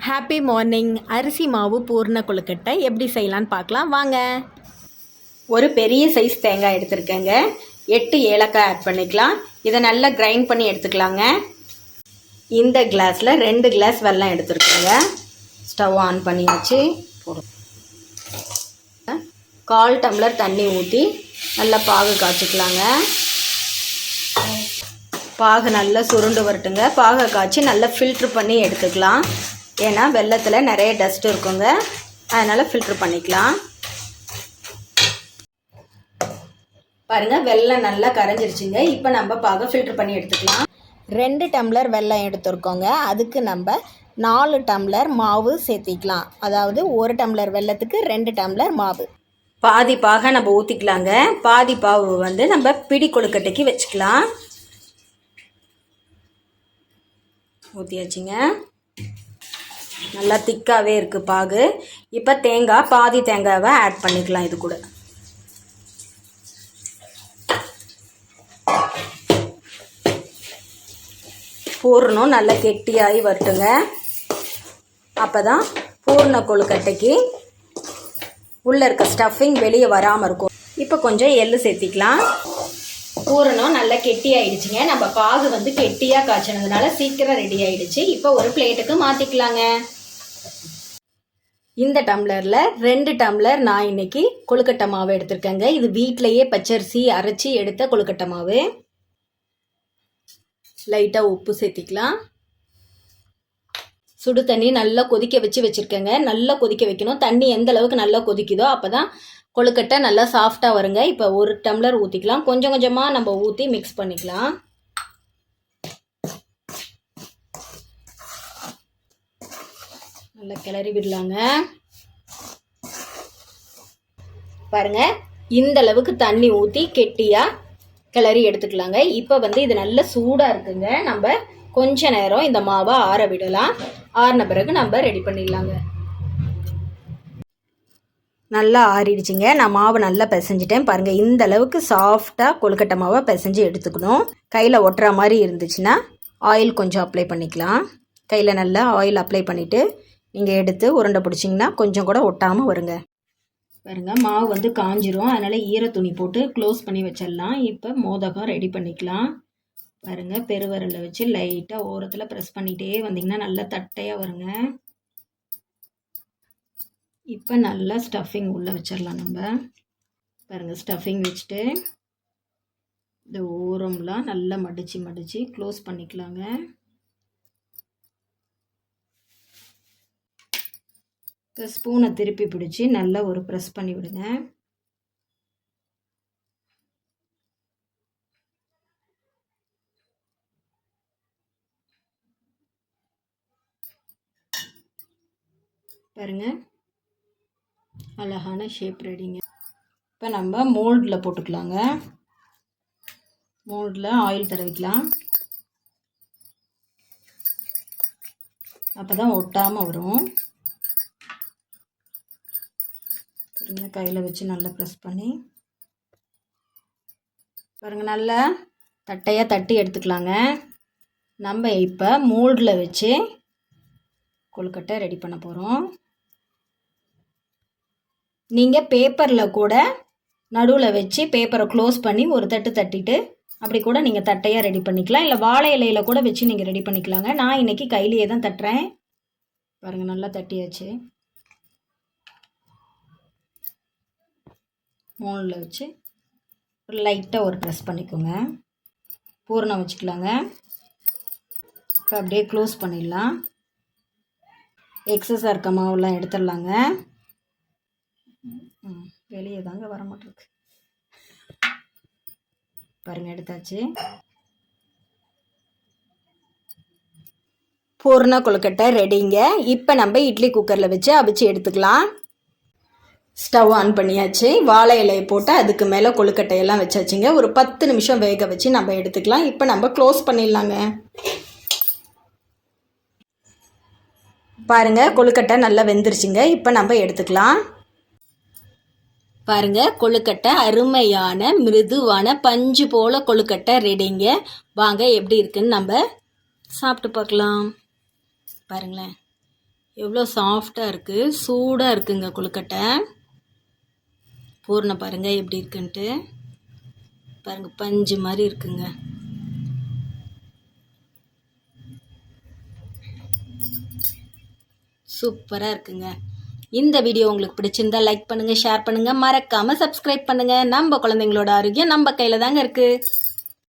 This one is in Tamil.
Happy morning. அரிசி மாவு பூர்ண கொழுக்கட்டை எப்படி செய்யலான்னு பார்க்கலாம் வாங்க. ஒரு பெரிய சைஸ் தேங்காய் எடுத்துருக்கேங்க. 8 ஏலக்காய் ஆட் பண்ணிக்கலாம். இதை நல்லா கிரைண்ட் பண்ணி எடுத்துக்கலாங்க. இந்த கிளாஸில் 2 கிளாஸ் வெல்லம் எடுத்துருக்கேங்க. ஸ்டவ் ஆன் பண்ணி வச்சு போடும். 1/4 டம்ளர் தண்ணி ஊற்றி நல்லா பாகு காய்ச்சிக்கலாங்க. பாகு நல்லா சுருண்டு வரட்டுங்க. பாகை காய்ச்சி நல்லா ஃபில்ட்ரு பண்ணி எடுத்துக்கலாம். ஏன்னா வெல்லத்தில் நிறைய டஸ்ட் இருக்குங்க, அதனால் ஃபில்ட்ரு பண்ணிக்கலாம். பாருங்கள், வெல்லம் நல்லா கரைஞ்சிருச்சுங்க. இப்போ நம்ம பாகை ஃபில்ட்ரு பண்ணி எடுத்துக்கலாம். 2 டம்ளர் வெல்லம் எடுத்துருக்கோங்க. அதுக்கு நம்ம 4 டம்ளர் மாவு சேர்த்திக்கலாம். அதாவது 1 டம்ளர் வெல்லத்துக்கு 2 டம்ளர் மாவு. பாதி பாகை நம்ம ஊற்றிக்கலாங்க. பாதி பாவு நம்ம பிடி கொழுக்கட்டைக்கு வச்சுக்கலாம். ஊற்றியாச்சுங்க. நல்லா திக்காகவே இருக்குது பாகு. இப்போ பாதி தேங்காவை ஆட் பண்ணிக்கலாம். இது கூட பூர்ணம் நல்லா கெட்டியாகி வரட்டுங்க. அப்போ தான் பூர்ண கொழுக்கட்டைக்கு உள்ளே இருக்க ஸ்டஃபிங் வெளியே வராமல் இருக்கும். இப்போ கொஞ்சம் எள்ளு சேர்த்திக்கலாம். பூரணம் நல்லா கெட்டி ஆயிடுச்சுங்க. நம்ம பாகு கெட்டியாக காய்ச்சினதுனால சீக்கிரம் ரெடி ஆயிடுச்சு. இப்போ ஒரு பிளேட்டுக்கு மாற்றிக்கலாங்க. இந்த டம்ளரில் 2 டம்ளர் நான் இன்னைக்கு கொழுக்கட்டை மாவு எடுத்திருக்கேங்க. இது வீட்டிலையே பச்சரிசி அரைச்சி எடுத்த கொழுக்கட்டை மாவு. லைட்டாக உப்பு சேர்த்திக்கலாம். சுடு தண்ணி நல்லா கொதிக்க வச்சுருக்கேங்க. நல்லா கொதிக்க வைக்கணும். தண்ணி எந்த அளவுக்கு நல்லா கொதிக்குதோ அப்போ தான் கொழுக்கட்டை நல்லா சாஃப்டாக வருங்க. இப்போ 1 டம்ளர் ஊற்றிக்கலாம். கொஞ்சம் கொஞ்சமாக நம்ம ஊற்றி மிக்ஸ் பண்ணிக்கலாம். நல்லா கிளறி விடலாங்க. பாருங்க, இந்த அளவுக்கு தண்ணி ஊற்றி கெட்டியாக கிளறி எடுத்துக்கலாங்க. இப்போ இது நல்ல சூடாக இருக்குங்க. நம்ம கொஞ்ச நேரம் இந்த மாவை ஆற விடலாம். ஆறின பிறகு நம்ம ரெடி பண்ணிடலாங்க. நல்லா ஆறிடுச்சிங்க. நான் மாவு நல்லா பிசைஞ்சிட்டேன். பாருங்கள், இந்த அளவுக்கு சாஃப்டாக கொழுக்கட்டை மாவை பிசைஞ்சு எடுத்துக்கணும். கையில் ஒட்டுற மாதிரி இருந்துச்சுன்னா ஆயில் கொஞ்சம் அப்ளை பண்ணிக்கலாம். கையில் நல்லா ஆயில் அப்ளை பண்ணிவிட்டு நீங்கள் எடுத்து உருண்டை பிடிச்சிங்கன்னா கொஞ்சம் கூட ஒட்டாமல் வருங்க. பாருங்கள், மாவு காஞ்சிரும். அதனால் ஈர துணி போட்டு க்ளோஸ் பண்ணி வச்சிடலாம். இப்போ மோதகம் ரெடி பண்ணிக்கலாம். பாருங்கள், பெருவரலை வச்சு லைட்டாக ஓரத்தில் ப்ரெஸ் பண்ணிகிட்டே வந்திங்கன்னா நல்லா தட்டையாக வருங்க. இப்போ நல்லா ஸ்டஃபிங் உள்ளே வச்சிடலாம். நம்ம பாருங்கள், ஸ்டஃபிங் வச்சுட்டு இந்த ஓரம்லாம் நல்லா மடித்து க்ளோஸ் பண்ணிக்கலாங்க. இப்போ ஸ்பூனை திருப்பி பிடிச்சி நல்லா ஒரு ப்ரெஸ் பண்ணி விடுங்க. பாருங்கள், அழகான ஷேப் ரெடிங்க. இப்போ நம்ம மோல்டில் போட்டுக்கலாங்க. மோல்டில் ஆயில் தடவிக்கலாம். அப்போ தான் ஒட்டாமல் வரும். கையில் வச்சு நல்லா ப்ரெஸ் பண்ணி பாருங்கள், நல்லா தட்டையாக தட்டி எடுத்துக்கலாங்க. நம்ம இப்போ மோல்டில் வச்சு கொழுக்கட்டை ரெடி பண்ண போகிறோம். நீங்கள் பேப்பரில் கூட நடுவில் வச்சு பேப்பரை க்ளோஸ் பண்ணி ஒரு தட்டு தட்டிட்டு அப்படி கூட நீங்கள் தட்டையாக ரெடி பண்ணிக்கலாம். இல்லை வாழை இலையில் கூட வச்சு நீங்கள் ரெடி பண்ணிக்கலாங்க. நான் இன்றைக்கி கையிலேயே தான் தட்டுறேன். பாருங்கள், நல்லா தட்டியாச்சு. மோல்டில் வச்சு ஒரு லைட்டாக ஒரு ப்ரெஸ் பண்ணிக்கோங்க. பூரணம் வச்சுக்கலாங்க. இப்போ அப்படியே க்ளோஸ் பண்ணிடலாம். எக்ஸஸாக இருக்க மாவுலாம் எடுத்துடலாங்க. வெளியே தாங்க வர மாட்டேருக்கு. பாருங்கள், எடுத்தாச்சு. பூர்ண கொழுக்கட்டை ரெடிங்க. இப்போ நம்ம இட்லி குக்கரில் வச்சு அவிச்சு எடுத்துக்கலாம். ஸ்டவ் ஆன் பண்ணியாச்சு. வாழை இலையை போட்டு அதுக்கு மேலே கொழுக்கட்டையெல்லாம் வச்சாச்சுங்க. ஒரு 10 நிமிஷம் வேக வச்சு நம்ம எடுத்துக்கலாம். இப்போ நம்ம க்ளோஸ் பண்ணிடலாங்க. பாருங்கள், கொழுக்கட்டை நல்லா வெந்துருச்சுங்க. இப்போ நம்ம எடுத்துக்கலாம். பாருங்கள், கொழுக்கட்டை அருமையான மிருதுவான பஞ்சு போல் கொழுக்கட்டை ரெடிங்க. வாங்க எப்படி இருக்குன்னு நம்ம சாப்பிட்டு பார்க்கலாம். பாருங்களேன், எவ்வளோ சாஃப்டாக இருக்குது, சூடாக இருக்குங்க கொழுக்கட்டை. பூர்ணம் பாருங்கள் எப்படி இருக்குன்ட்டு. பாருங்கள் பஞ்சு மாதிரி இருக்குங்க. சூப்பராக இருக்குங்க. இந்த வீடியோ உங்களுக்கு பிடிச்சிருந்தா லைக் பண்ணுங்கள், ஷேர் பண்ணுங்கள், மறக்காமல் சப்ஸ்கிரைப் பண்ணுங்கள். நம்ம குழந்தைங்களோட ஆரோக்கியம் நம்ம கையில் தாங்க இருக்குது.